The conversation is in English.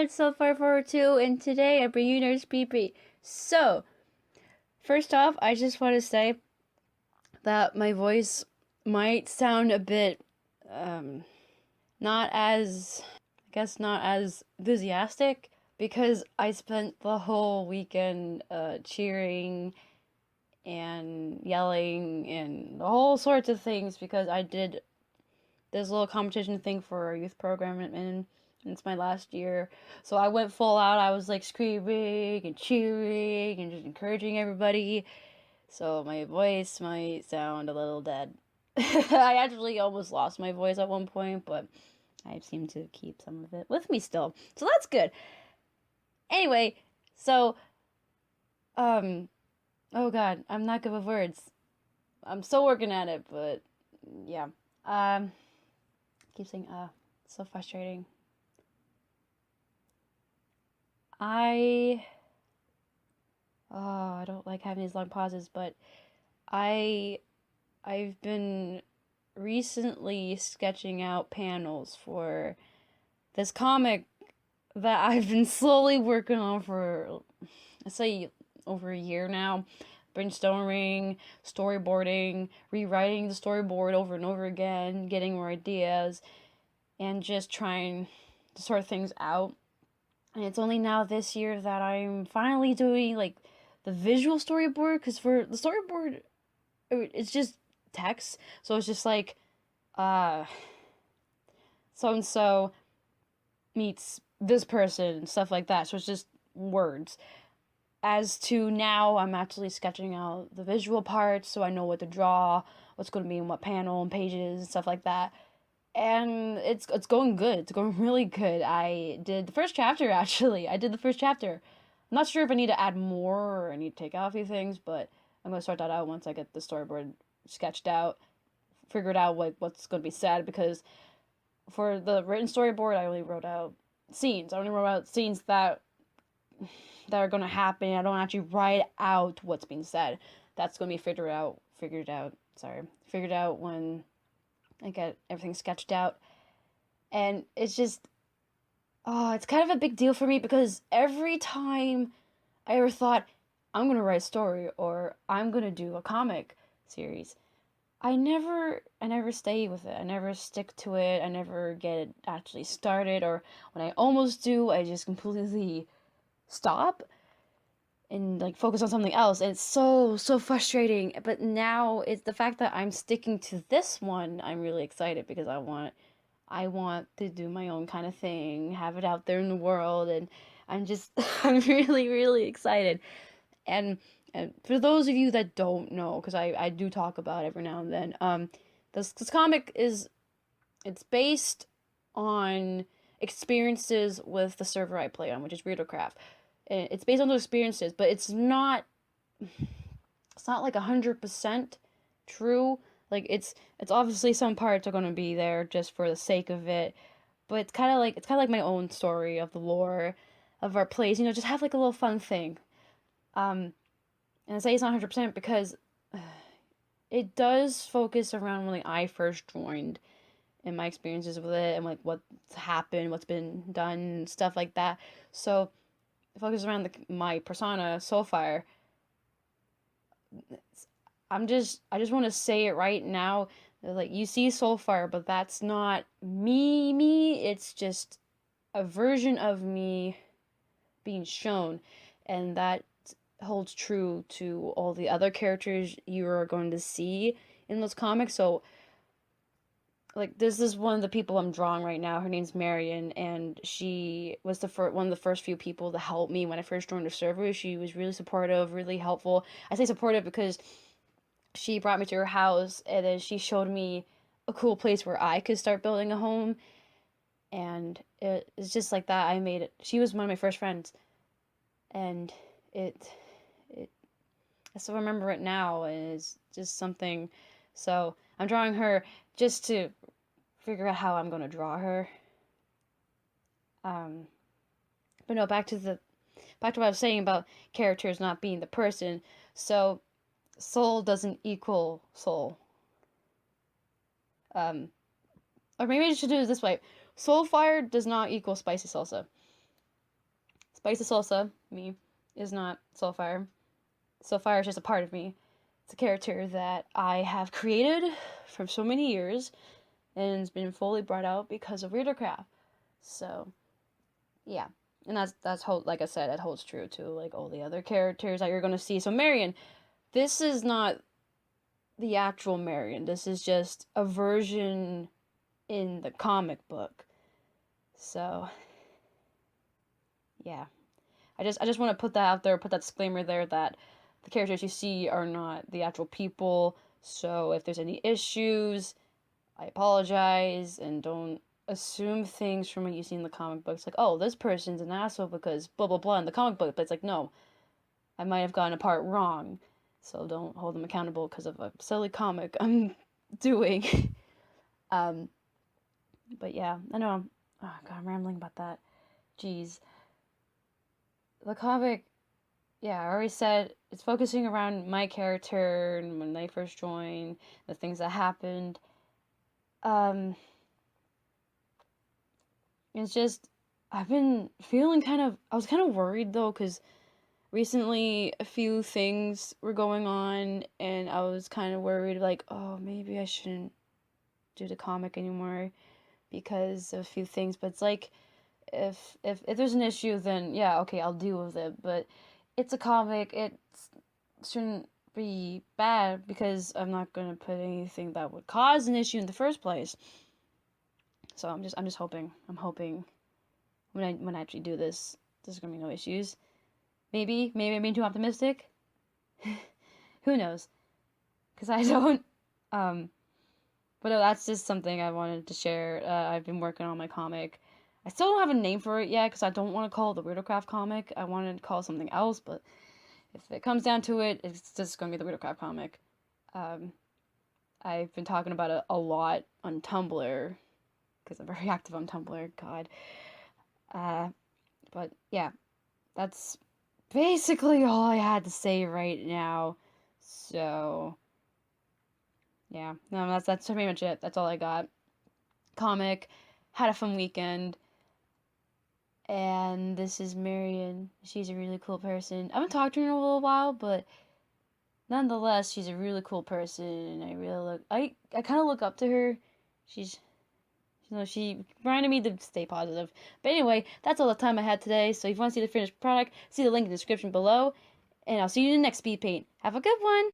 it's Soulfire402, and today I bring you another Speedpaint. So, first off, I just want to say that my voice might sound a bit, not as, not as enthusiastic, because I spent the whole weekend, cheering and yelling and all sorts of things, because I did this little competition thing for our youth program, and it's my last year. So I went full out. I was like screaming and cheering and just encouraging everybody. So my voice might sound a little dead. I actually almost lost my voice at one point, but I seem to keep some of it with me still. So that's good. Anyway, so, oh god, I'm not good with words. I'm still working at it, but yeah. Keep saying, so frustrating. I don't like having these long pauses, but I've been recently sketching out panels for this comic that I've been slowly working on for, I'd say, over a year now. Brainstorming, storyboarding, rewriting the storyboard over and over again, getting more ideas, and just trying to sort things out. And it's only now this year that I'm finally doing, like, the visual storyboard, because for the storyboard, it's just text. So it's just like, so-and-so meets this person, stuff like that. So it's just words. As to now, I'm actually sketching out the visual parts, so I know what to draw, what's going to be in what panel and pages and stuff like that. And it's going good. It's going really good. I did the first chapter, actually. I did the first chapter. I'm not sure if I need to add more or I need to take out a few things, but I'm going to start that out once I get the storyboard sketched out, figured out what's going to be said, because for the written storyboard, I only wrote out scenes. I only wrote out scenes that are going to happen. I don't actually write out what's being said. That's going to be figured out when I get everything sketched out. And it's just, it's kind of a big deal for me, because every time I ever thought I'm going to write a story or I'm going to do a comic series, I never stay with it. I never stick to it. I never get it actually started, or when I almost do, I just completely stop and like focus on something else. And it's so frustrating. But now it's the fact that I'm sticking to this one. I'm really excited, because I want to do my own kind of thing, have it out there in the world, and I'm really excited. And for those of you that don't know, because I do talk about it every now and then, this comic it's based on experiences with the server I play on, which is Weirdo-Craft. It's based on those experiences, but it's not like 100% true. Like, it's obviously some parts are going to be there just for the sake of it, but it's kind of like my own story of the lore of our place. Just have like a little fun thing. And I say it's not 100% because it does focus around when I first joined and my experiences with it, and like what's happened, what's been done, stuff like that. So focus around my persona, Soulfire. I just want to say it right now. Like, you see Soulfire, but that's not me. It's just a version of me being shown, and that holds true to all the other characters you are going to see in those comics. So, like, this is one of the people I'm drawing right now. Her name's Marion, and she was one of the first few people to help me when I first joined the server. She was really supportive, really helpful. I say supportive because she brought me to her house, and then she showed me a cool place where I could start building a home. And it's just like that. I made it. She was one of my first friends, and I still remember it now, and it's just something. So I'm drawing her just to figure out how I'm going to draw her. But no, back to what I was saying about characters not being the person. So soul doesn't equal soul. Or maybe I should do it this way. Soulfire does not equal spicy salsa. Spicy Salsa, me, is not Soulfire. Soulfire is just a part of me. It's a character that I have created for so many years, and it's been fully brought out because of Readercraft. So, yeah. And that's like I said, that holds true to like all the other characters that you're gonna see. So Marion, this is not the actual Marion. This is just a version in the comic book. So, yeah. I just want to put that out there, put that disclaimer there that the characters you see are not the actual people. So if there's any issues, I apologize, and don't assume things from what you see in the comic books. Like, oh, this person's an asshole because blah blah blah in the comic book. But it's like, no, I might have gotten a part wrong. So don't hold them accountable because of a silly comic I'm doing. um, but yeah, I know. Oh god, I'm rambling about that. Jeez. The comic, yeah, I already said it's focusing around my character and when they first joined, the things that happened. It's just I've been feeling I was kind of worried though, because recently a few things were going on, and I was kind of worried, like, oh, maybe I shouldn't do the comic anymore because of a few things. But it's like, if there's an issue, then yeah, okay, I'll deal with it. But it's a comic. It shouldn't be bad because I'm not gonna put anything that would cause an issue in the first place. So I'm just hoping. I'm hoping when I actually do this, there's gonna be no issues. Maybe I'm being too optimistic. Who knows? Because I don't. But no, that's just something I wanted to share. I've been working on my comic. I still don't have a name for it yet because I don't want to call it the Riddlecraft comic. I wanted to call it something else, but if it comes down to it, it's just going to be the Riddlecraft comic. I've been talking about it a lot on Tumblr because I'm very active on Tumblr. God. But yeah, that's basically all I had to say right now. So yeah, no, that's pretty much it. That's all I got. Comic, had a fun weekend, and this is Marion. She's a really cool person. I haven't talked to her in a little while, but nonetheless, she's a really cool person, and I kind of look up to her. She's, she reminded me to stay positive. But anyway, that's all the time I had today. So if you want to see the finished product, see the link in the description below, and I'll see you in the next speed paint. Have a good one.